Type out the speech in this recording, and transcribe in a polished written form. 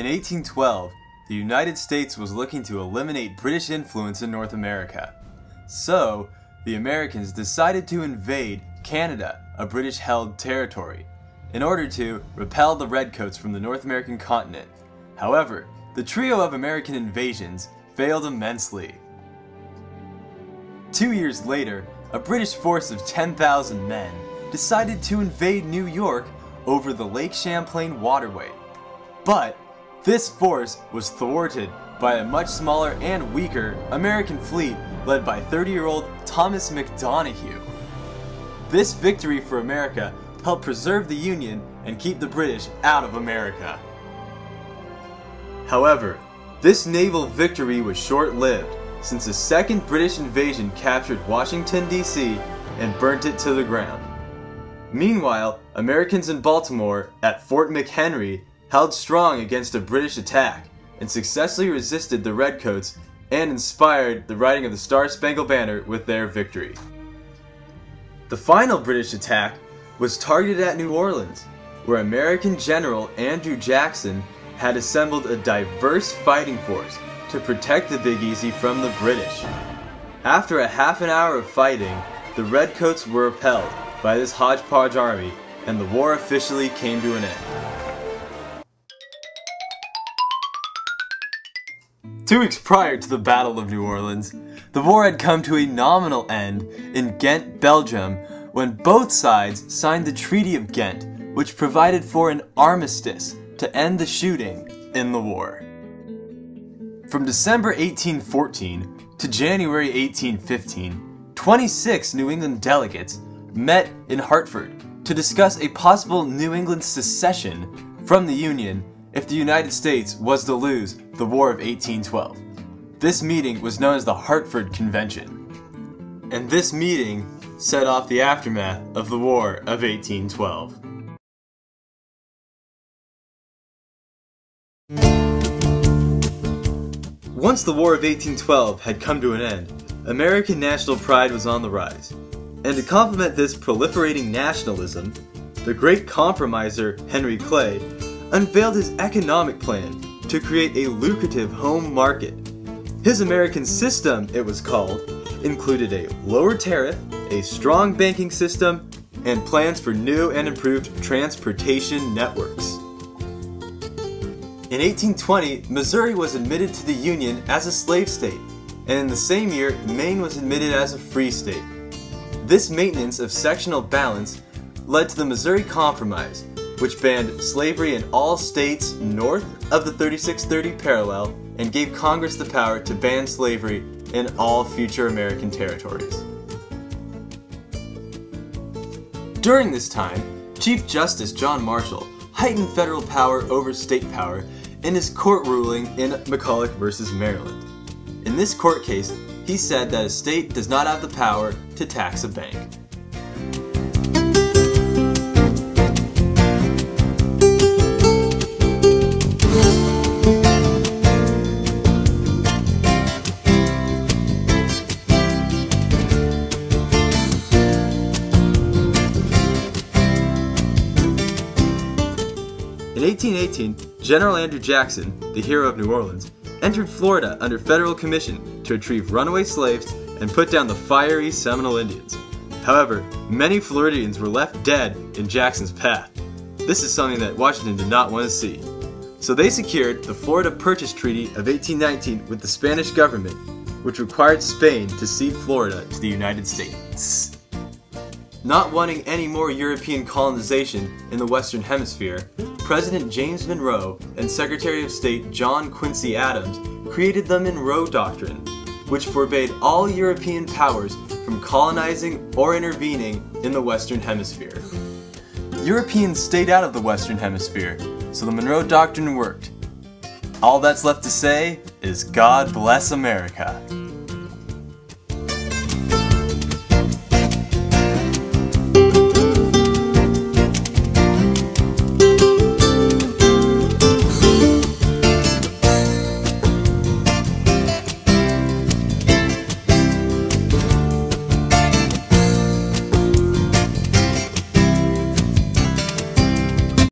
In 1812, the United States was looking to eliminate British influence in North America. So, the Americans decided to invade Canada, a British-held territory, in order to repel the Redcoats from the North American continent. However, the trio of American invasions failed immensely. 2 years later, a British force of 10,000 men decided to invade New York over the Lake Champlain waterway. But this force was thwarted by a much smaller and weaker American fleet led by 30-year-old Thomas McDonough. This victory for America helped preserve the Union and keep the British out of America. However, this naval victory was short-lived, since a second British invasion captured Washington, D.C. and burnt it to the ground. Meanwhile, Americans in Baltimore at Fort McHenry held strong against a British attack and successfully resisted the Redcoats and inspired the writing of the Star-Spangled Banner with their victory. The final British attack was targeted at New Orleans, where American General Andrew Jackson had assembled a diverse fighting force to protect the Big Easy from the British. After a half an hour of fighting, the Redcoats were repelled by this hodgepodge army, and the war officially came to an end. 2 weeks prior to the Battle of New Orleans, the war had come to a nominal end in Ghent, Belgium, when both sides signed the Treaty of Ghent, which provided for an armistice to end the shooting in the war. From December 1814 to January 1815, 26 New England delegates met in Hartford to discuss a possible New England secession from the Union if the United States was to lose the War of 1812. This meeting was known as the Hartford Convention, and this meeting set off the aftermath of the War of 1812. Once the War of 1812 had come to an end, American national pride was on the rise. And to complement this proliferating nationalism, the great compromiser Henry Clay unveiled his economic plan to create a lucrative home market. His American system, it was called, included a lower tariff, a strong banking system, and plans for new and improved transportation networks. In 1820, Missouri was admitted to the Union as a slave state, and in the same year, Maine was admitted as a free state. This maintenance of sectional balance led to the Missouri Compromise, which banned slavery in all states north of the 3630 parallel and gave Congress the power to ban slavery in all future American territories. During this time, Chief Justice John Marshall heightened federal power over state power in his court ruling in McCulloch v. Maryland. In this court case, he said that a state does not have the power to tax a bank. In 1818, General Andrew Jackson, the hero of New Orleans, entered Florida under federal commission to retrieve runaway slaves and put down the fiery Seminole Indians. However, many Floridians were left dead in Jackson's path. This is something that Washington did not want to see. So they secured the Florida Purchase Treaty of 1819 with the Spanish government, which required Spain to cede Florida to the United States. Not wanting any more European colonization in the Western Hemisphere, President James Monroe and Secretary of State John Quincy Adams created the Monroe Doctrine, which forbade all European powers from colonizing or intervening in the Western Hemisphere. Europeans stayed out of the Western Hemisphere, so the Monroe Doctrine worked. All that's left to say is God bless America.